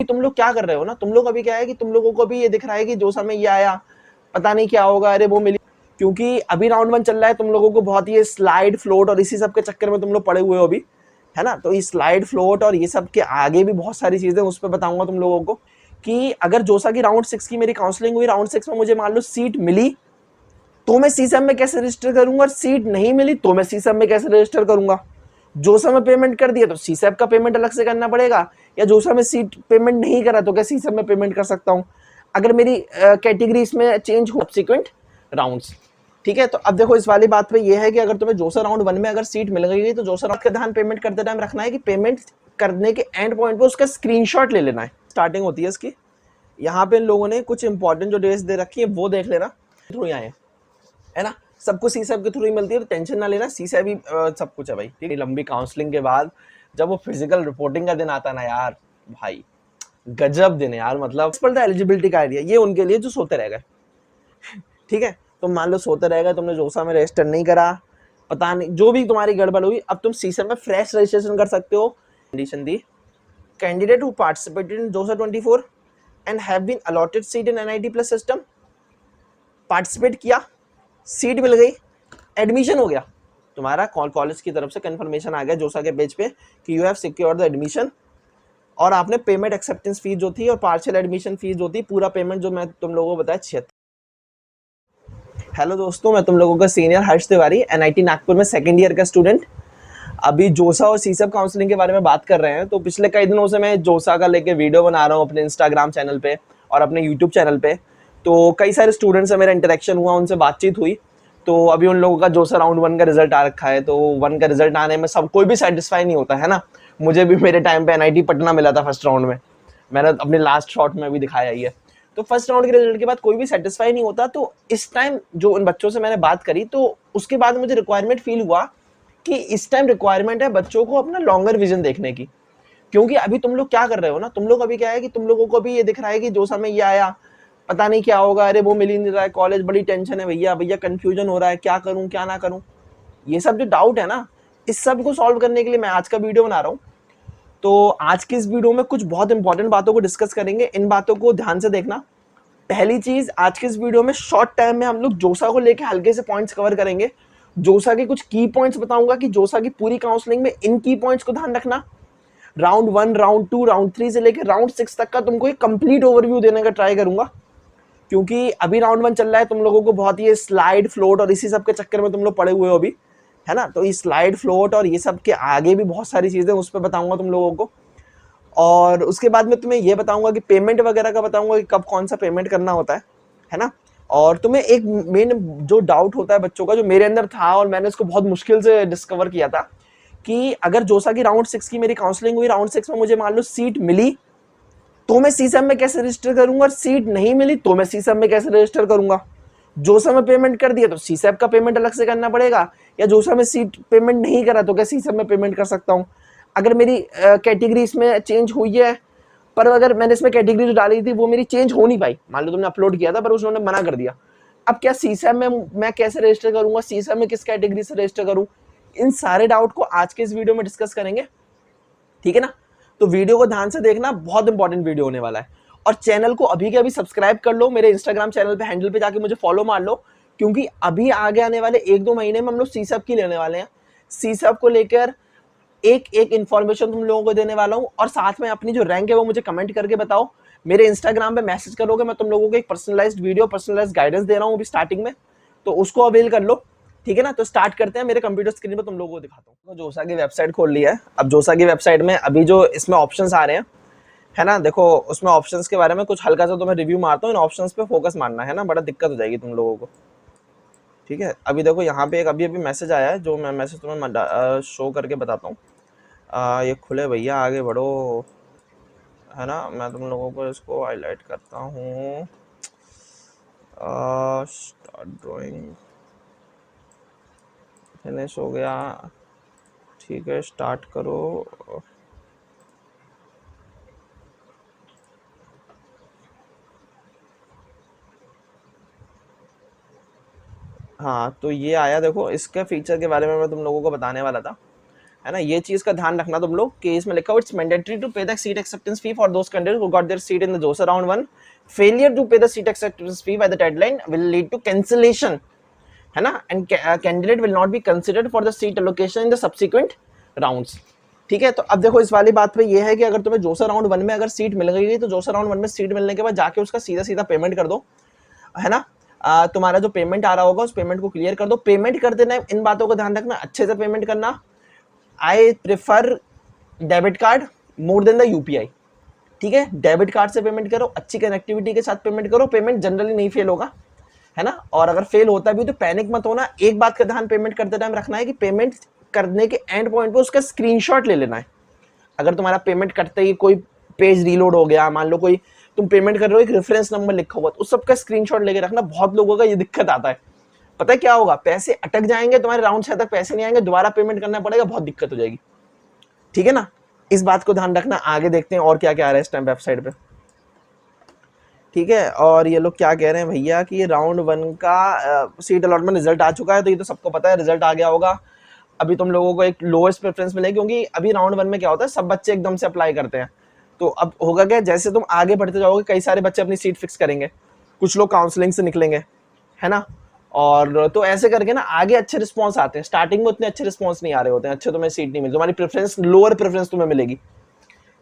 तुम लोग क्या कर रहे हो ना, तुम लोग अभी क्या है कि तुम लोगों को भी ये दिख रहा है कि जोसा में ये आया, पता नहीं क्या होगा, अरे वो मिली, क्योंकि अभी राउंड 1 चल रहा है, तुम लोगों को बहुत ये स्लाइड फ्लोट और इसी सब के चक्कर में तुम लोग पड़े हुए हो अभी, है ना। तो इस स्लाइड फ्लोट और ये सब के आगे भी बहुत सारी चीजें उस पर बताऊंगा तुम लोगों को, कि अगर जोसा की राउंड 6 की मेरी काउंसलिंग हुई, राउंड 6 में मुझे मान लो सीट मिली तो मैं सीसम में कैसे रजिस्टर करूंगा, और सीट नहीं मिली तो मैं सीसम में कैसे रजिस्टर करूंगा। जोसा में पेमेंट कर दिया तो सीसैप का पेमेंट अलग से करना पड़ेगा, या जोसा में सीट पेमेंट नहीं करा तो क्या सीसैप में पेमेंट कर सकता हूँ अगर मेरी कैटेगरी इसमें चेंज हो सब्सिक्वेंट राउंड्स। ठीक है, तो अब देखो इस वाली बात पे ये है कि अगर तुम्हें जोसा राउंड 1 में अगर सीट मिल गई तो जोसा राउंड का ध्यान पेमेंट करते टाइम रखना है कि पेमेंट करने के एंड पॉइंट पे उसका स्क्रीनशॉट ले लेना है। स्टार्टिंग होती है इसकी, यहाँ पे इन लोगों ने कुछ इंपॉर्टेंट जो डेट्स दे रखी है वो देख लेना, थ्रू आए हैं, है ना। सबको सीसैप के थ्रू ही मिलती है तो टेंशन ना लेना, सीसैप ही सब कुछ है भाई। ठीक है, लंबी काउंसलिंग के बाद जब वो फिजिकल रिपोर्टिंग का दिन आता है ना यार, भाई गजब दिन है यार। मतलब एलिजिबिलिटी का आइडिया ये उनके लिए जो सोते रह गए। ठीक है, तुम मान लो सोते रह गए, तुमने जोसा में रजिस्टर नहीं करा, पता नहीं जो भी तुम्हारी गड़बड़ हुई, अब तुम सीसैप में फ्रेश रजिस्ट्रेशन कर सकते हो। कंडीशन दी, candidate who participated in JoSAA 24 and have been allotted seat in NIT plus system, participate किया, सीट मिल गई, एडमिशन हो गया, तुम्हारा कॉलेज की तरफ से कंफर्मेशन आ गया जोसा के पेज पे कि you have secured the admission, और आपने पेमेंट एक्सेप्टेंस फीस जो थी और पार्शियल एडमिशन फीस जो थी, पूरा पेमेंट जो मैं तुम लोगों को बताया 76। हेलो दोस्तों, मैं तुम लोगों का सीनियर हर्ष तिवारी, एनआईटी नागपुर में सेकेंड ईयर का स्टूडेंट। अभी जोसा और सीसैप काउंसलिंग के बारे में बात कर रहे हैं। तो पिछले कई दिनों से मैं जोसा का लेके वीडियो बना रहा हूँ अपने इंस्टाग्राम चैनल पे और अपने यूट्यूब चैनल पे। तो कई सारे स्टूडेंट्स से मेरा इंटरेक्शन हुआ, उनसे बातचीत हुई। तो अभी उन लोगों का जोसा राउंड 1 का रिजल्ट आ रखा है, तो 1 का रिजल्ट आने में सब कोई भी सेटिस्फाई नहीं होता है ना। मुझे भी मेरे टाइम पे एनआईटी पटना मिला था फर्स्ट राउंड में, मैंने अपने लास्ट शॉट में भी दिखाया ही है। तो फर्स्ट राउंड के रिजल्ट के बाद कोई भी सेटिस्फाई नहीं होता। तो इस टाइम जो उन बच्चों से मैंने बात करी, तो उसके बाद मुझे रिक्वायरमेंट फील हुआ कि इस टाइम रिक्वायरमेंट है बच्चों को अपना लॉन्गर विजन देखने की। क्योंकि अभी तुम लोग क्या कर रहे हो ना, तुम लोग अभी क्या है कि तुम लोगों को भी ये दिख रहा है कि जोसा में ये आया, पता नहीं क्या होगा, अरे वो मिल ही नहीं रहा है, कॉलेज बड़ी टेंशन है, भैया भैया कंफ्यूजन हो रहा है, क्या करूं क्या ना करूं। ये सब जो डाउट है ना, इस सब को सॉल्व करने के लिए मैं आज का वीडियो बना रहा हूँ। तो आज की इस वीडियो में कुछ बहुत इंपॉर्टेंट बातों को डिस्कस करेंगे, इन बातों को ध्यान से देखना। पहली चीज, आज के इस वीडियो में शॉर्ट टाइम में हम लोग जोसा को लेके हल्के से पॉइंट्स कवर करेंगे। जोसा के कुछ की पॉइंट्स बताऊंगा कि जोसा की पूरी काउंसलिंग में इन की पॉइंट्स को ध्यान रखना। राउंड 1, राउंड 2, राउंड 3 से लेकर राउंड 6 तक का तुमको एक कंप्लीट ओवरव्यू देने का ट्राई करूंगा, क्योंकि अभी राउंड 1 चल रहा है, तुम लोगों को बहुत ये स्लाइड फ्लोट और इसी सब के चक्कर में तुम लोग पड़े हुए हो अभी, है ना। तो इस स्लाइड फ्लोट और ये सब के आगे भी बहुत सारी चीजें उस पर बताऊंगा तुम लोगों को। और उसके बाद में तुम्हें ये बताऊंगा कि पेमेंट वगैरह का बताऊंगा कि कब कौन सा पेमेंट करना होता है ना। और तुम्हें एक मेन जो डाउट होता है बच्चों का, जो मेरे अंदर था और मैंने इसको बहुत मुश्किल से डिस्कवर किया था, कि अगर जोसा की राउंड 6 की मेरी काउंसलिंग हुई, राउंड 6 में मुझे मान लो सीट मिली तो मैं सीसैप में कैसे रजिस्टर करूंगा, और सीट नहीं मिली तो मैं सीसैप में कैसे रजिस्टर करूंगा। जोसा में पेमेंट कर दिया तो सीसैप का पेमेंट अलग से करना पड़ेगा, या जोसा में सीट पेमेंट नहीं करा तो क्या सीसैप में पेमेंट कर सकता हूँ अगर मेरी कैटेगरी इसमें चेंज हुई है। पर अगर मैंने इसमें कैटेगरी जो डाली थी वो मेरी चेंज हो नहीं पाई, मान लो तुमने अपलोड किया था पर उसने मना कर दिया, अब क्या सीसैप में मैं कैसे रजिस्टर करूंगा, सीसैप में किस कैटेगरी से रजिस्टर करूं। इन सारे डाउट को आज के इस वीडियो में डिस्कस करेंगे, ठीक है ना। तो वीडियो को ध्यान से देखना, बहुत इंपॉर्टेंट वीडियो होने वाला है। और चैनल को अभी के अभी सब्सक्राइब कर लो, मेरे इंस्टाग्राम चैनल पे हैंडल पे जाके मुझे फॉलो मार लो, क्योंकि अभी आगे आने वाले 1-2 महीने में हम लोग सीसैप की लेने वाले हैं। सीसैप को लेकर एक एक इन्फॉर्मेशन तुम लोगों को देने वाला हूं, और साथ में अपनी जो रैंक है वो मुझे कमेंट करके बताओ। मेरे इंस्टाग्राम पे मैसेज करोगे, मैं तुम लोगों को एक पर्सनलाइज्ड वीडियो, पर्सनलाइज्ड गाइडेंस दे रहा हूं अभी स्टार्टिंग में, तो उसको अवेल कर लो, ठीक है ना। तो स्टार्ट करते हैं, मेरे कंप्यूटर स्क्रीन पर तुम लोगों को दिखाता हूँ। तो जोसा की वेबसाइट खोल लिया है। अब जोसा की वेबसाइट में अभी जो इसमें ऑप्शंस आ रहे हैं, है ना, देखो उसमें ऑप्शंस के बारे में कुछ हल्का सा तुम्हें रिव्यू मारता हूँ, इन ऑप्शंस पे फोकस मारना है ना, बड़ा दिक्कत हो जाएगी तुम लोगों को, ठीक है। अभी देखो यहाँ पे एक अभी अभी मैसेज आया है, जो मैं मैसेज तुम्हें शो करके बताता हूँ। ये खुले भैया, आगे बढ़ो, है ना। मैं तुम लोगों को इसको हाईलाइट करता हूँ। स्टार्ट ड्राइंग फिनिश हो गया, ठीक है, स्टार्ट करो। हाँ, तो ये आया, देखो इसके फीचर के बारे में मैं तुम लोगों को बताने वाला था। है ना। ये चीज का ध्यान रखना तुम लोग कि इसमें लिखा हुआ it's mandatory to pay the seat acceptance fee for those candidate who got their seat in the JoSAA round 1। Failure to pay the seat acceptance fee by the deadline will lead to cancellation, है ना, and candidate will not be considered for the seat allocation in the subsequent rounds. ठीक है, तो अब देखो इस वाली बात पे ये है कि अगर तुम्हें जोसा राउंड 1 में अगर सीट मिल गई तो जोसा राउंड 1 में सीट मिलने के बाद जाके उसका सीधा सीधा पेमेंट कर दो, है ना। तुम्हारा जो पेमेंट आ रहा होगा उस पेमेंट को क्लियर कर दो। पेमेंट करते टाइम इन बातों का ध्यान रखना, अच्छे से पेमेंट करना। I prefer debit card more than the UPI. ठीक है, डेबिट कार्ड से पेमेंट करो, अच्छी कनेक्टिविटी के साथ पेमेंट करो, पेमेंट जनरली नहीं फेल होगा, है ना। और अगर फेल होता भी तो पैनिक मत होना। एक बात का ध्यान पेमेंट करते टाइम रखना है कि पेमेंट करने के एंड पॉइंट पे उसका स्क्रीनशॉट ले लेना है। अगर तुम्हारा पेमेंट करते ही कोई पेज रीलोड हो गया, मान लो कोई तुम पेमेंट कर रहे हो, एक रेफरेंस नंबर लिखा हुआ, तो उस सबका स्क्रीनशॉट लेके रखना। बहुत लोगों का ये दिक्कत आता है, पता है क्या होगा, पैसे अटक जाएंगे तुम्हारे, राउंड 6 तक पैसे नहीं आएंगे, दोबारा पेमेंट करना पड़ेगा, बहुत दिक्कत हो जाएगी। ठीक है ना, इस बात को ध्यान रखना। आगे देखते हैं और क्या क्या आ रहा है इस टाइम वेबसाइट पे। ठीक है, और ये लोग क्या कह रहे हैं भैया कि राउंड 1 का सीट अलॉटमेंट रिजल्ट आ चुका है, तो ये तो सबको पता है रिजल्ट आ गया होगा। अभी तुम लोगों को एक लोएस्ट प्रेफरेंस मिलेगी, क्योंकि अभी राउंड 1 में क्या होता है, सब बच्चे एकदम से अप्लाई करते हैं। तो अब होगा क्या, जैसे तुम आगे बढ़ते जाओगे कई सारे बच्चे अपनी सीट फिक्स करेंगे, कुछ लोग काउंसलिंग से निकलेंगे, है ना। और तो ऐसे करके ना आगे अच्छे रिस्पॉन्स आते हैं। स्टार्टिंग में उतने अच्छे रिस्पॉन्स नहीं आ रहे होते हैं, अच्छे तुम्हें सीट नहीं मिलती, तुम्हारी प्रेफरेंस लोअर प्रेफरेंस तुम्हें मिलेगी,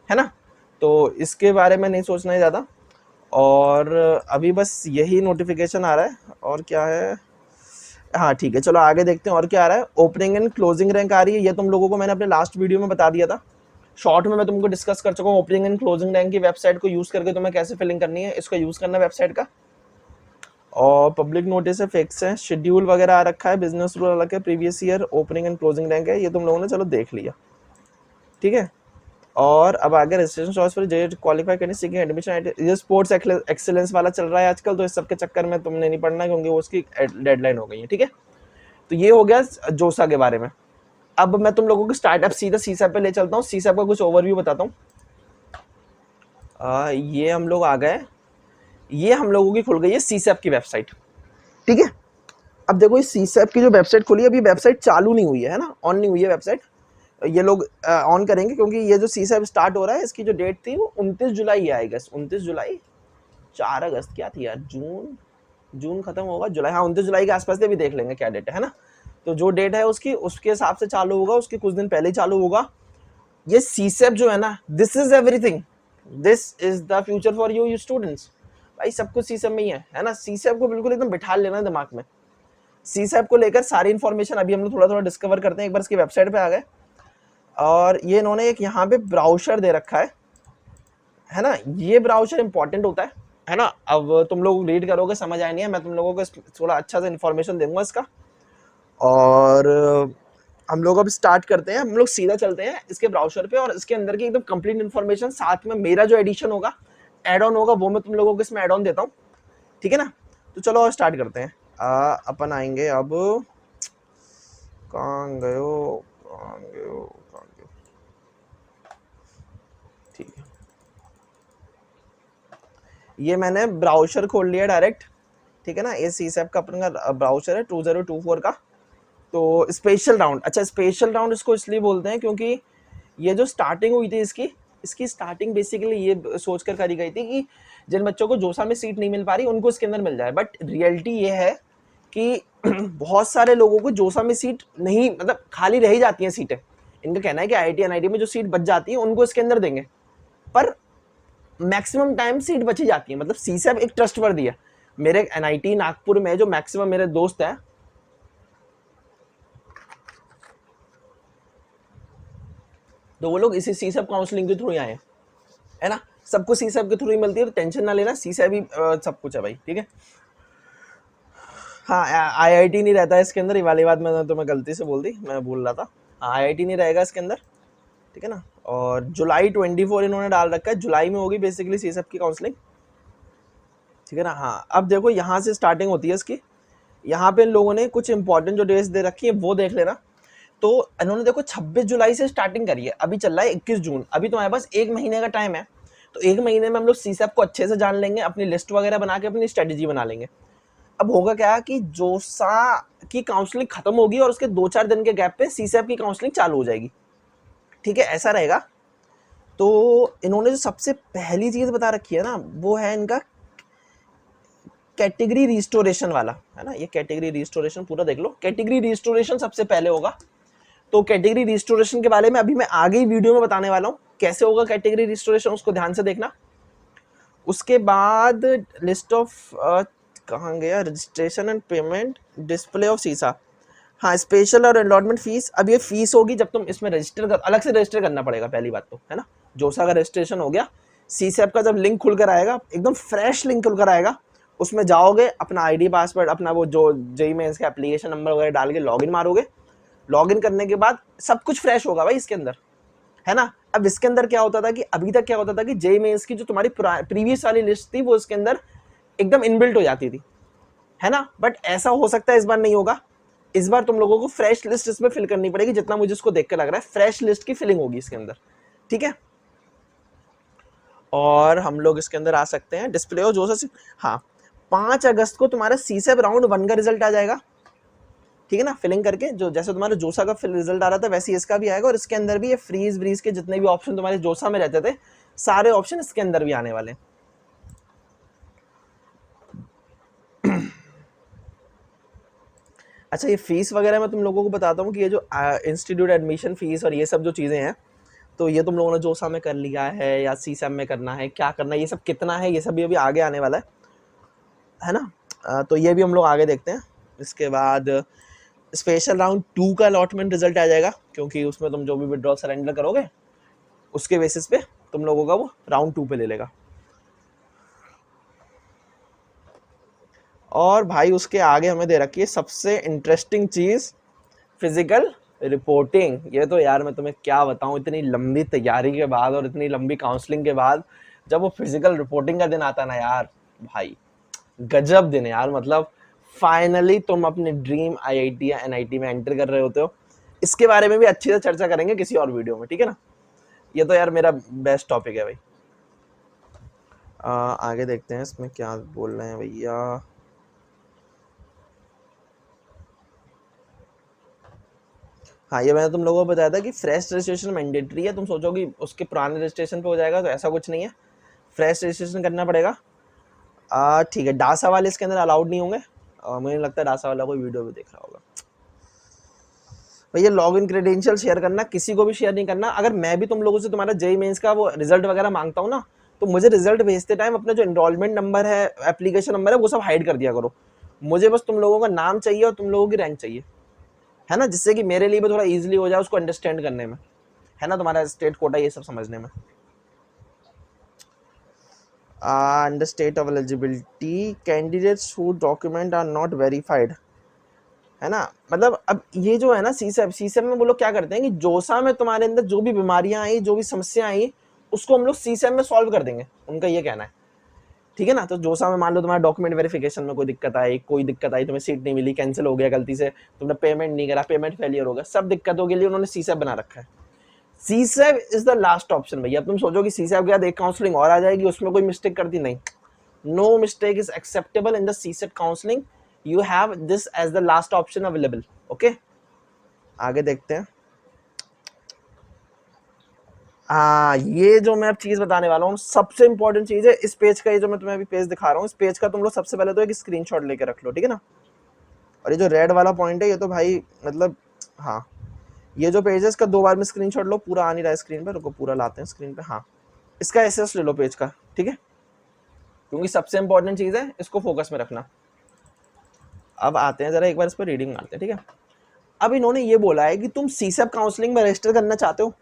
है ना। तो इसके बारे में नहीं सोचना है ज़्यादा। और अभी बस यही नोटिफिकेशन आ रहा है, और क्या है, हाँ ठीक है, चलो आगे देखते हैं और क्या आ रहा है। ओपनिंग एंड क्लोजिंग रैंक आ रही है, ये तुम लोगों को मैंने अपने लास्ट वीडियो में बता दिया था, शॉर्ट में मैं तुमको डिस्कस कर चुका हूँ। ओपनिंग एंड क्लोजिंग रैंक की वेबसाइट को यूज़ करके तुम्हें कैसे फिलिंग करनी है, इसका यूज़ करना वेबसाइट का। और पब्लिक नोटिस है, फिक्स है, शेड्यूल वगैरह आ रखा है, बिजनेस रूल अलग है, previous year opening and closing rank है, ये तुम लोगों ने चलो देख लिया। ठीक है, और अब आगे registration choice for J qualify करनी सीखिए एडमिशन, ये स्पोर्ट्स एक्सेलेंस वाला चल रहा है आजकल, तो इस सब के चक्कर में तुमने नहीं पढ़ना क्योंकि वो उसकी डेडलाइन हो गई है। ठीक है, तो ये हो गया जोसा के बारे में। अब मैं तुम लोगों को स्टार्टअप सीधा सीसैप पे ले चलता हूँ, सीसैप का कुछ ओवरव्यू बताता हूँ। ये हम लोग आ गए, ये हम लोगों की खुल गई है सीसैप की वेबसाइट। ठीक है, अब देखो इस सीसैप की जो वेबसाइट खुली है, अभी वेबसाइट चालू नहीं हुई है ना, ऑन नहीं हुई है वेबसाइट। ये लोग ऑन करेंगे क्योंकि ये जो सीसैप स्टार्ट हो रहा है इसकी जो डेट थी वो 29 जुलाई है, आई गेस 29 जुलाई, 4 अगस्त क्या थी यार, जून खत्म होगा, जुलाई, हाँ 29 जुलाई के आसपास से भी देख लेंगे क्या डेट है ना। तो जो डेट है उसकी उसके हिसाब से चालू होगा, उसके कुछ दिन पहले ही चालू होगा। ये सीसैप जो है ना, this is everything, this is the future for you students. भाई सब कुछ सीसैप में ही है ना। सीसैप को बिल्कुल एकदम बिठा लेना दिमाग में। सीसैप को लेकर सारी इन्फॉर्मेशन अभी हम लोग थोड़ा थोड़ा डिस्कवर करते हैं। एक बार इसकी वेबसाइट पे आ गए, और ये इन्होंने एक यहाँ पे ब्राउजर दे रखा है ना। ये ब्राउजर इंपॉर्टेंट होता है ना। अब तुम लोग रीड करोगे समझ आए नहीं है, मैं तुम लोगों को थोड़ा अच्छा सा इन्फॉर्मेशन दूंगा इसका। और हम लोग अब स्टार्ट करते हैं, हम लोग सीधा चलते हैं इसके ब्राउजर पे, और इसके अंदर की एकदम कंप्लीट इन्फॉर्मेशन, साथ में मेरा जो एडिशन होगा, एड ऑन होगा, वो मैं तुम लोगों को इसमें एड ऑन देता हूँ। ठीक है ना, तो चलो और स्टार्ट करते हैं। अपन आएंगे अब, कहाँ गयो, ठीक है, ये मैंने ब्राउजर खोल लिया डायरेक्ट। ठीक है ना, ये सीसैप का अपन का ब्राउजर है 2024 का। तो स्पेशल राउंड, अच्छा स्पेशल राउंड इसको इसलिए बोलते हैं क्योंकि ये जो स्टार्टिंग हुई थी इसकी स्टार्टिंग बेसिकली ये सोचकर करी गई थी कि जिन बच्चों को जोसा में सीट नहीं मिल पा रही उनको इसके अंदर मिल जाए। बट रियलिटी ये है कि बहुत सारे लोगों को जोसा में सीट नहीं, मतलब खाली रह ही जाती हैं सीटें। इनका कहना है कि आईआईटी एनआईटी में जो सीट बच जाती है उनको इसके अंदर देंगे, पर मैक्सिमम टाइम सीट बची जाती है। मतलब सीसैप एक ट्रस्टवर्दी है। मेरे एनआईटी नागपुर में जो मैक्सिमम मेरे दोस्त हैं, तो वो लोग इसी सीसैप काउंसलिंग के थ्रू ही आए हैं, है ना। सबको सीसैप के थ्रू ही मिलती है, तो टेंशन ना लेना, सीसैप ही सब कुछ है भाई। ठीक है, हाँ आईआईटी नहीं रहता है इसके अंदर, ये वाली बात मैंने तुम्हें गलती से बोल दी, मैं भूल रहा था। आईआईटी नहीं रहेगा इसके अंदर, ठीक है ना। और जुलाई 24 इन्होंने डाल रखा है, जुलाई में होगी बेसिकली सीसैप की काउंसलिंग। ठीक है ना, हाँ अब देखो यहाँ से स्टार्टिंग होती है इसकी। यहाँ पे इन लोगों ने कुछ इंपॉर्टेंट जो डेट्स दे रखी है वो देख लेना। तो इन्होंने देखो 26 जुलाई से स्टार्टिंग करी है, अभी चल रहा है 21 जून, अभी तुम्हारे पास 1 महीने का टाइम है। तो 1 महीने में हम लोग सीसैप को अच्छे से जान लेंगे, अपनी लिस्ट वगैरह बना के अपनी स्ट्रेटेजी बना लेंगे। अब होगा क्या कि जोसा की काउंसलिंग खत्म होगी और उसके 2-4 दिन के गैप पे सीसैप की काउंसलिंग चालू हो जाएगी। ठीक है, ऐसा रहेगा। तो इन्होंने जो सबसे पहली चीज बता रखी है ना, वो है इनका कैटेगरी रिस्टोरेशन वाला, है ना। ये कैटेगरी रिस्टोरेशन पूरा देख लो, कैटेगरी रिस्टोरेशन सबसे पहले होगा। तो कैटेगरी रिस्टोरेशन के बारे में अभी मैं आगे ही वीडियो में बताने वाला हूँ कैसे होगा कैटेगरी रिस्टोरेशन, उसको ध्यान से देखना। उसके बाद लिस्ट ऑफ कहाँ गया, registration and payment, display of सीसा। हाँ, स्पेशल और अलॉटमेंट फीस। अब ये फीस होगी जब तुम इसमें रजिस्टर कर, अलग से रजिस्टर करना पड़ेगा पहली बात तो, है ना। जोसा का रजिस्ट्रेशन हो गया, सीसैप का जब लिंक खुलकर आएगा, एकदम फ्रेश लिंक खुलकर आएगा, उसमें जाओगे, अपना आईडी पासवर्ड, अपना वो जो जेईई मेंस का एप्लीकेशन नंबर वगैरह डाल के लॉगिन मारोगे। लॉगिन करने के बाद सब कुछ फ्रेश होगा भाई इसके अंदर, है ना। अब इसके अंदर क्या होता था कि अभी तक क्या होता था कि जेईई मेंस की जो तुम्हारी प्रीवियस वाली लिस्ट थी वो इसके अंदर एकदम इनबिल्ट हो जाती थी, है ना। बट ऐसा हो सकता है इस बार नहीं होगा। इस बार तुम लोगों को फ्रेश लिस्ट इसमें फिल करनी पड़ेगी, जितना मुझे इसको देख के लग रहा है फ्रेश लिस्ट की फिलिंग होगी इसके अंदर, ठीक है। और हम लोग इसके अंदर आ सकते हैं डिस्प्ले हो जो सा, हाँ 5 अगस्त को तुम्हारा सीसैप राउंड 1 का रिजल्ट आ जाएगा, ठीक है ना। फिलिंग करके जो जैसे तुम्हारा जोसा का रिजल्ट आ रहा था वैसे इसका भी आएगा, और इसके अंदर भी ये फ्रीज व्रीज के जितने भी ऑप्शन तुम्हारे जोसा में रहते थे सारे ऑप्शन इसके अंदर भी आने वाले। अच्छा, ये फीस वगैरह मैं तुम लोगों को बताता हूँ कि ये जो इंस्टीट्यूट एडमिशन फीस और ये सब जो चीज़ें हैं, तो ये तुम लोगों ने जोसा में कर लिया है या सीसैप में करना है, क्या करना है, ये सब कितना है, ये सब भी अभी आगे आने वाला है ना। तो ये भी हम लोग आगे देखते हैं। इसके बाद स्पेशल राउंड 2 का अलॉटमेंट रिजल्ट आ जाएगा, क्योंकि उसमें तुम जो भी विड्रॉ सरेंडर करोगे उसके बेसिस पे तुम लोगों का वो राउंड 2 पे ले लेगा। और भाई उसके आगे हमें दे रखी है सबसे इंटरेस्टिंग चीज़, फिजिकल रिपोर्टिंग। ये तो यार मैं तुम्हें क्या बताऊं, इतनी लंबी तैयारी के बाद और इतनी लंबी काउंसलिंग के बाद जब वो फिजिकल रिपोर्टिंग का दिन आता ना यार, भाई गजब दिन है यार। मतलब फाइनली तुम अपने ड्रीम आईआईटी या एनआईटी में एंटर कर रहे होते हो। इसके बारे में भी अच्छी से चर्चा करेंगे किसी और वीडियो में, ठीक है ना। ये तो यार मेरा बेस्ट टॉपिक है भाई। आगे देखते हैं इसमें क्या बोल रहे हैं भैया। हाँ, ये मैंने तुम लोगों को बताया था कि फ्रेश रजिस्ट्रेशन मैंडेटरी है। तुम सोचोगे उसके पुराने रजिस्ट्रेशन पे हो जाएगा, तो ऐसा कुछ नहीं है, फ्रेश रजिस्ट्रेशन करना पड़ेगा। ठीक है, डासा वाले इसके अंदर अलाउड नहीं होंगे। मुझे लगता है डासा वाला कोई वीडियो भी देख रहा होगा। भैया लॉग इन क्रेडेंशियल शेयर करना, किसी को भी शेयर नहीं करना। अगर मैं भी तुम लोगों से तुम्हारा जेईई मेंस का वो रिजल्ट वगैरह मांगता हूँ ना, तो मुझे रिजल्ट भेजते टाइम अपना जो एनरोलमेंट नंबर है, एप्लीकेशन नंबर है, वो सब हाइड कर दिया करो। मुझे बस तुम लोगों का नाम चाहिए और तुम लोगों की रैंक चाहिए, है ना, जिससे कि मेरे लिए भी थोड़ा इजीली हो जाए उसको अंडरस्टैंड करने में, है ना, तुम्हारा स्टेट कोटा ये सब समझने में। Under state of eligibility candidates who document are not verified, है ना। मतलब अब ये जो है ना सीसैप में वो लोग क्या करते हैं कि जोसा में तुम्हारे अंदर जो भी बीमारियां आई, जो भी समस्या आई, उसको हम लोग सीसैप में सॉल्व कर देंगे, उनका ये कहना है, ठीक है ना। तो जोसा में मान लो तुम्हारा डॉक्यूमेंट वेरिफिकेशन में कोई दिक्कत आई, तुम्हें सीट नहीं मिली, कैंसिल हो गया गलती से, तुमने पेमेंट नहीं करा, पेमेंट फेलियर हो गया, सब दिक्कतों के लिए उन्होंने सीसैप बना रखा है। सीसैप इज द लास्ट ऑप्शन भैया। अब तुम सोचो कि सीसैप के बाद एक काउंसलिंग और आ जाएगी, उसमें कोई मिस्टेक कर दी, नहीं, no mistake is acceptable in the CSAB counselling. You have this as the last option available, okay. आगे देखते हैं। हाँ, ये जो मैं अब चीज बताने वाला हूँ सबसे इंपॉर्टेंट चीज है इस पेज का। ये जो मैं तुम्हें अभी पेज दिखा रहा हूँ, इस पेज का तुम लोग सबसे पहले तो एक स्क्रीनशॉट लेके रख लो, ठीक है ना। और ये जो रेड वाला पॉइंट है, ये तो भाई मतलब, हाँ, ये जो पेज है इसका 2 बार में स्क्रीनशॉट लो, पूरा आ नहीं रहा है स्क्रीन पे, रुको पूरा लाते हैं स्क्रीन पे। हाँ, इसका एसेस ले लो पेज का, ठीक है, क्योंकि सबसे इंपॉर्टेंट चीज है, इसको फोकस में रखना। अब आते हैं जरा एक बार इस पर रीडिंग मारते हैं, ठीक है। अब इन्होंने ये बोला है कि तुम सीसैप काउंसलिंग में रजिस्टर करना चाहते हो,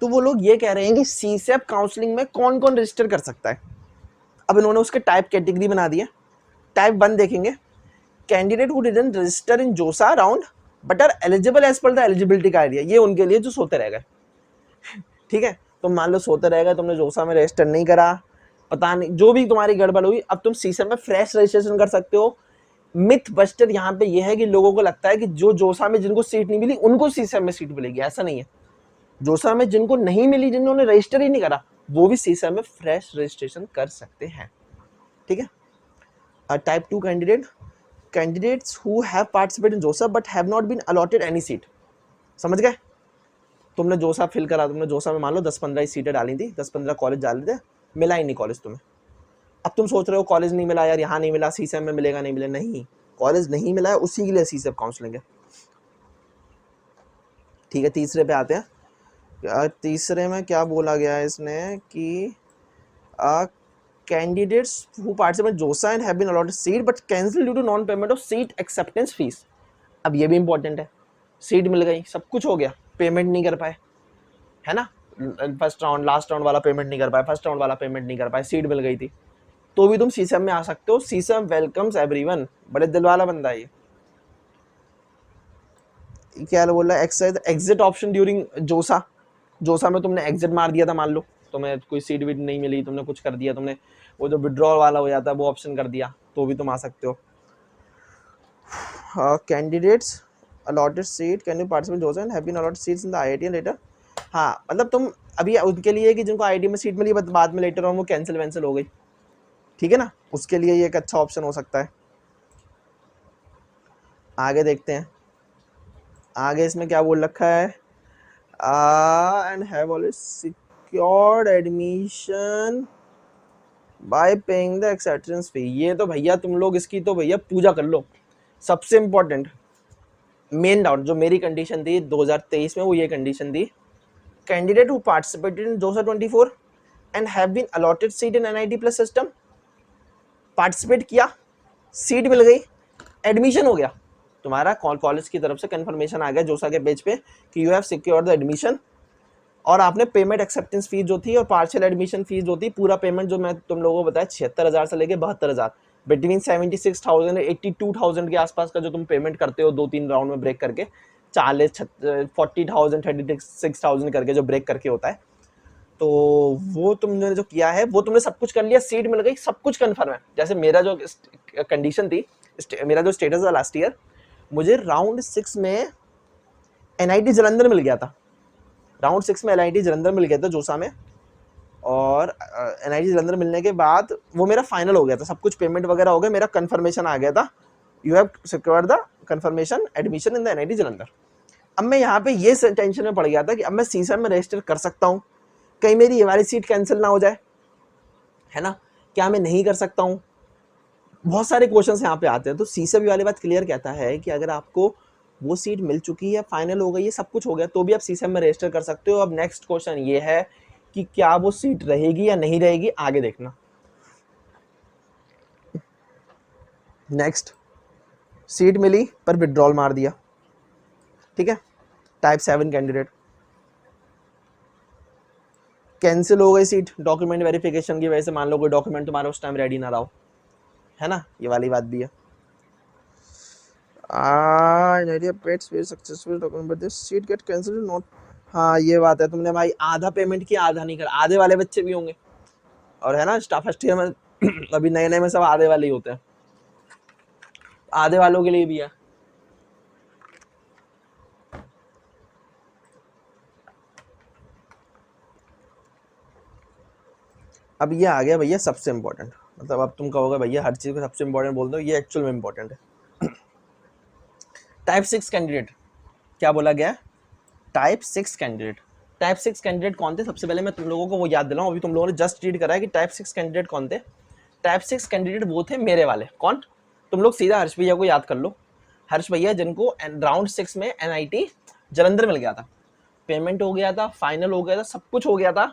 तो वो लोग ये कह रहे हैं कि सीसैप काउंसलिंग में कौन कौन रजिस्टर कर सकता है। अब इन्होंने उसके टाइप कैटेगरी बना दी है। टाइप 1 देखेंगे, candidate who didn't register in JoSAA round but are eligible as per the eligibility criteria. ये उनके लिए जो सोते रह गए, ठीक है। तुम मान लो सोते रह गए, तुमने जोसा में रजिस्टर नहीं करा, पता नहीं जो भी तुम्हारी गड़बड़ हुई, अब तुम सीसैप में फ्रेश रजिस्ट्रेशन कर सकते हो। मिथ बस्टर यहाँ पे ये है कि लोगों को लगता है कि जो जोसा में जिनको सीट नहीं मिली उनको सीसैप में सीट मिलेगी, ऐसा नहीं है। जोसा में जिनको नहीं मिली, जिन्होंने रजिस्टर ही नहीं करा, वो भी सीसैप में फ्रेश रजिस्ट्रेशन कर सकते हैं, ठीक है। Type 2 candidates who have participated in JoSAA but have not been allotted any seat, समझ गए। तुमने जोसा फिल करा, तुमने जोसा में मान लो 10-15 सीटें डाली थी, 10-15 कॉलेज डाले थे, मिला ही नहीं कॉलेज तुम्हें। अब तुम सोच रहे हो कॉलेज नहीं मिला यार, यहाँ नहीं मिला, सीसेम में मिलेगा, नहीं मिले, नहीं, कॉलेज नहीं मिला है, उसी के लिए सीसेम काउंसलिंग है। ठीक है, तीसरे पे आते हैं। तीसरे में क्या बोला गया है इसने कि candidates who participate JOSA and have been allotted seat but cancelled due to non payment of seat acceptance fees। अब ये भी इंपॉर्टेंट है, सीट मिल गई, सब कुछ हो गया, पेमेंट नहीं कर पाए, है ना, फर्स्ट राउंड लास्ट राउंड वाला पेमेंट नहीं कर पाए, फर्स्ट राउंड वाला पेमेंट नहीं कर पाए, सीट मिल गई थी, तो भी तुम सीसम में आ सकते हो। सीसम वेलकम्स एवरीवन, बड़े दिल वाला बंदा है ये। क्या बोल रहा है, एग्जिट ऑप्शन ड्यूरिंग जोसा, जोसा में तुमने एग्जिट मार दिया था, मान लो तुम्हें कोई सीट वीट नहीं मिली, तुमने कुछ कर दिया, तुमने वो जो विड्रॉल वाला हो जाता है वो ऑप्शन कर दिया, तो भी तुम आ सकते हो। Candidates allotted seat can you participate JoSAA and have been allotted seats in the IIT letter. हाँ, मतलब तुम अभी उनके लिए कि जिनको आईआईटी में सीट मिली बाद में लेटर ऑन वो कैंसिल हो गई, ठीक है ना, उसके लिए ये एक अच्छा ऑप्शन हो सकता है। आगे देखते हैं, आगे इसमें क्या बोल रखा है, and have already secured admission by paying the acceptance fee. ये तो भैया तुम लोग इसकी तो भैया पूजा कर लो। सबसे इंपॉर्टेंट मेन डाउट जो मेरी कंडीशन थी 2023 में, वो ये कंडीशन थी, candidate who participated in JoSAA 24 and have been allotted seat in NIT plus system, participate किया, सीट मिल गई, एडमिशन हो गया, तुम्हारा कॉलेज की तरफ से कंफर्मेशन आ गया जोसा के पेज पे कि you have secured the admission, और आपने पेमेंट एक्सेप्टेंस फीस जो थी और पार्शियल एडमिशन फीस जो थी, पूरा पेमेंट जो मैं तुम लोगों को बताया 76,000 से लेके 72,000, बिटवीन 76,000 82,000 के आसपास का जो तुम पेमेंट करते हो 2-3 राउंड में ब्रेक करके, 40,000 36,000 करके जो ब्रेक करके होता है, तो वो तुमने जो किया है वो तुमने सब कुछ कर लिया, सीट मिल गई, सब कुछ कन्फर्म है। जैसे मेरा जो कंडीशन थी, मेरा जो स्टेटस था लास्ट ईयर, मुझे राउंड 6 में एनआईटी जलंधर मिल गया था, राउंड 6 में एनआईटी जलंधर मिल गया था जोसा में, और एनआईटी जलंधर मिलने के बाद वो मेरा फाइनल हो गया था, सब कुछ पेमेंट वगैरह हो गया, मेरा कंफर्मेशन आ गया था, you have secured the confirmation admission in the NIT Jalandhar. अब मैं यहाँ पे ये टेंशन में पड़ गया था कि अब मैं सीसम में रजिस्टर कर सकता हूँ, कहीं मेरी ये वाली सीट कैंसिल ना हो जाए, है ना, क्या मैं नहीं कर सकता हूँ, बहुत सारे क्वेश्चंस यहाँ पे आते हैं। तो सीसम वाली बात क्लियर कहता है कि अगर आपको वो सीट मिल चुकी है, फाइनल हो गई है, सब कुछ हो गया, तो भी आप सीसम में रजिस्टर कर सकते हो। अब नेक्स्ट क्वेश्चन ये है कि क्या वो सीट रहेगी या नहीं रहेगी, आगे देखना। नेक्स्ट, सीट मिली पर विड्रॉल मार दिया, ठीक है, टाइप 7 कैंडिडेट, कैंसिल हो गई सीट डॉक्यूमेंट वेरिफिकेशन की वजह से, मान लो कोई डॉक्यूमेंट तुम्हारा उस टाइम रेडी ना रहा हो, है ना, ये वाली बात भी है। हाँ, ये बात है, तुमने भाई आधा पेमेंट किया, आधा नहीं करा, आधे वाले बच्चे भी होंगे, और है ना स्टाफ फर्स्ट ईयर में अभी नए नए में सब आधे वाले ही होते हैं, आधे वालों के लिए भी है। अब ये आ गया भैया सबसे इंपॉर्टेंट, मतलब अब तुम कहोगे भैया हर चीज को सबसे इंपॉर्टेंट बोल दो, ये एक्चुअल में इंपॉर्टेंट है। टाइप 6 कैंडिडेट, क्या बोला गया, टाइप 6 कैंडिडेट। टाइप 6 कैंडिडेट कौन थे, सबसे पहले मैं तुम लोगों को वो याद दिलाऊं, अभी तुम लोगों ने जस्ट रीड करा है कि टाइप 6 कैंडिडेट कौन थे। टाइप 6 कैंडिडेट वो थे मेरे वाले, कौन, तुम लोग सीधा हर्ष भैया को याद कर लो, हर्ष भैया जिनको राउंड 6 में एनआईटी जलंधर मिल गया था, पेमेंट हो गया था, फाइनल हो गया था, सब कुछ हो गया था,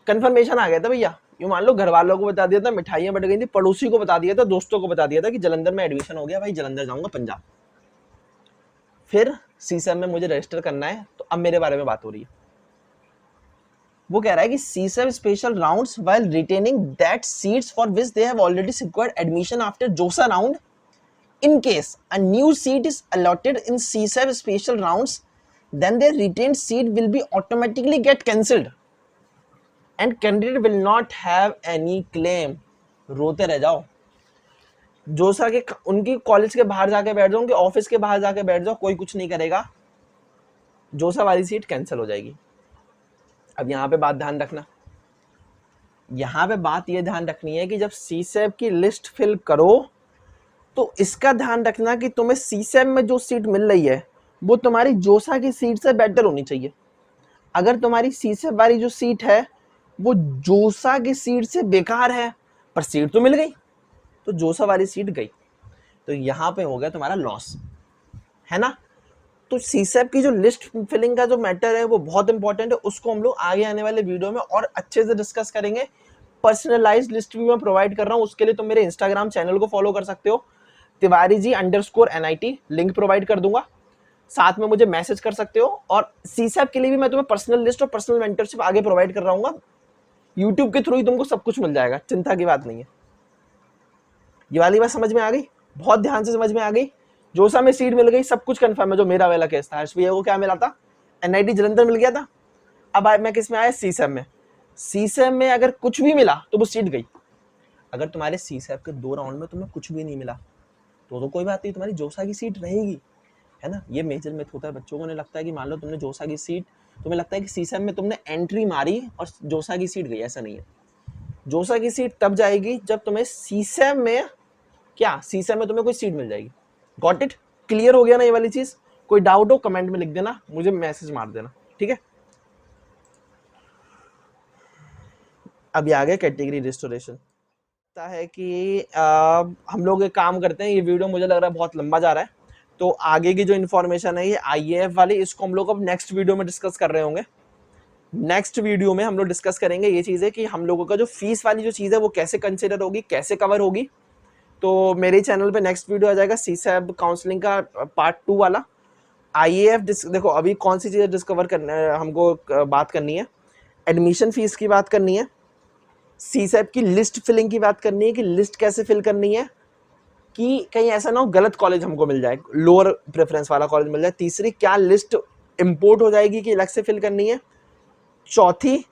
कंफर्मेशन आ गया था भैया, यूं मान लो घर वालों को बता दिया था, मिठाइयां बट गई थी, पड़ोसी को बता दिया था, दोस्तों को बता दिया था कि जलंधर में एडमिशन हो गया, भाई जलंधर जाऊंगा पंजाब, फिर सीसम में मुझे रजिस्टर करना है, तो अब मेरे बारे में बात हो रही है। वो कह रहा है कि CSAB special rounds while retaining that seats for which they have already secured admission after JoSAA round, in case a new seat is allotted in CSAB special rounds, then their retained seat will be automatically get cancelled and candidate will not have any claim। रोते रह जाओ, जोसा के उनकी college के बाहर जाके बैठ जाओ, उनके ऑफिस के बाहर जाके बैठ जाओ, कोई कुछ नहीं करेगा, जोसा वाली सीट कैंसिल हो जाएगी। अब यहाँ पे बात ध्यान रखना, यहाँ पे बात ये ध्यान रखनी है कि जब सीसैब की लिस्ट फिल करो तो इसका ध्यान रखना कि तुम्हें सीसैब में जो सीट मिल रही है वो तुम्हारी जोसा की सीट से बेटर होनी चाहिए। अगर तुम्हारी सीसेप वाली जो सीट है वो जोसा की सीट से बेकार है, पर सीट तो मिल गई, तो जोसा वाली सीट गई, तो यहाँ पे हो गया तुम्हारा लॉस, है ना। तो सीसेप की जो लिस्ट फिलिंग का जो मैटर है वो बहुत इंपॉर्टेंट है, उसको हम लोग आगे आने वाले वीडियो में और अच्छे से डिस्कस करेंगे। पर्सनलाइज्ड लिस्ट भी मैं प्रोवाइड कर रहा हूँ, उसके लिए तुम मेरे इंस्टाग्राम चैनल को फॉलो कर सकते हो, Tiwari ji _NIT, link provide कर दूंगा, साथ में मुझे मैसेज कर सकते हो। और सीसेप के लिए भी मैं तुम्हें पर्सनल लिस्ट और पर्सनल मेंटरशिप आगे प्रोवाइड कर रहा हूँ, यूट्यूब के थ्रू ही तुमको सब कुछ मिल जाएगा, चिंता की बात नहीं है। ये वाली बात समझ में आ गई, बहुत ध्यान से समझ में आ गई। जोसा में सीट मिल गई, सब कुछ कंफर्म है। जो मेरा वाला केस था, हर्ष भैया को क्या मिला था, NIT जलंधर मिल गया था। अब मैं किस में आया, सीसेप में। सीसेप में अगर कुछ भी मिला तो वो सीट गई। अगर तुम्हारे सीसेप के 2 राउंड में तुम्हें कुछ भी नहीं मिला तो कोई बात नहीं, तुम्हारी जोसा की सीट रहेगी, है ना। ये मेजर मिथ होता है, बच्चों को नहीं लगता है कि मान लो तुमने जोसा की सीट, तुम्हें लगता है कि सीसेप में तुमने एंट्री मारी और जोसा की सीट गई, ऐसा नहीं है। जोसा की सीट तब जाएगी जब तुम्हें सीसेप में सीसेप में तुम्हें कोई सीट मिल जाएगी। गॉट इट, क्लियर हो गया ना ये वाली चीज। कोई डाउट हो कमेंट में लिख देना, मुझे मैसेज मार देना, ठीक है। अभी आ गया कैटेगरी रिस्टोरेशन। है कि हम लोग एक काम करते हैं, ये वीडियो मुझे लग रहा है बहुत लंबा जा रहा है, तो आगे की जो इन्फॉर्मेशन है ये IAF वाली, इसको हम लोग अब नेक्स्ट वीडियो में डिस्कस कर रहे होंगे। नेक्स्ट वीडियो में हम लोग डिस्कस करेंगे ये चीज़ है कि हम लोगों का जो फीस वाली जो चीज़ है वो कैसे कंसिडर होगी, कैसे कवर होगी। तो मेरे चैनल पे नेक्स्ट वीडियो आ जाएगा सीसेप काउंसलिंग का पार्ट 2 वाला। IAF देखो अभी कौन सी चीज़ें डिस्कवर करना हमको बात करनी है, एडमिशन फीस की बात करनी है, सीसेप की लिस्ट फिलिंग की बात करनी है कि लिस्ट कैसे फिल करनी है, कि कहीं ऐसा ना हो गलत कॉलेज हमको मिल जाए, लोअर प्रेफरेंस वाला कॉलेज मिल जाए। तीसरी, क्या लिस्ट इंपोर्ट हो जाएगी कि अलग से फिल करनी है। चौथी,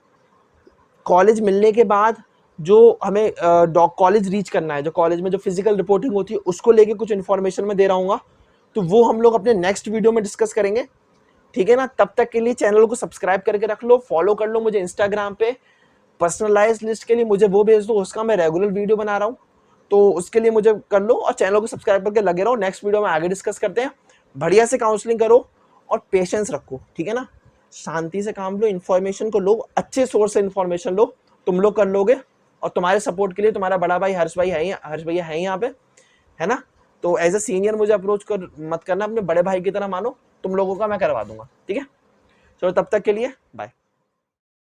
कॉलेज मिलने के बाद जो हमें कॉलेज रीच करना है, जो कॉलेज में जो फिजिकल रिपोर्टिंग होती है उसको लेके कुछ इन्फॉर्मेशन मैं दे रहा हूँ, तो वो हम लोग अपने नेक्स्ट वीडियो में डिस्कस करेंगे, ठीक है ना। तब तक के लिए चैनल को सब्सक्राइब करके रख लो, फॉलो कर लो मुझे इंस्टाग्राम पे। पर्सनलाइज लिस्ट के लिए मुझे वो भेज दो, उसका मैं रेगुलर वीडियो बना रहा हूँ, तो उसके लिए मुझे कर लो और चैनल को सब्सक्राइब करके लगे रहो। नेक्स्ट वीडियो में आगे डिस्कस करते हैं। बढ़िया से काउंसलिंग करो और पेशेंस रखो, ठीक है ना। शांति से काम लो, इन्फॉर्मेशन को लो, अच्छे सोर्स से इन्फॉर्मेशन लो, तुम लोग कर लोगे। और तुम्हारे सपोर्ट के लिए तुम्हारा बड़ा भाई हर्ष भैया है यहाँ पे, है ना। तो एज ए सीनियर मुझे अप्रोच कर मत करना, अपने बड़े भाई की तरह मानो, तुम लोगों का मैं करवा दूंगा, ठीक है। चलो तब तक के लिए बाय।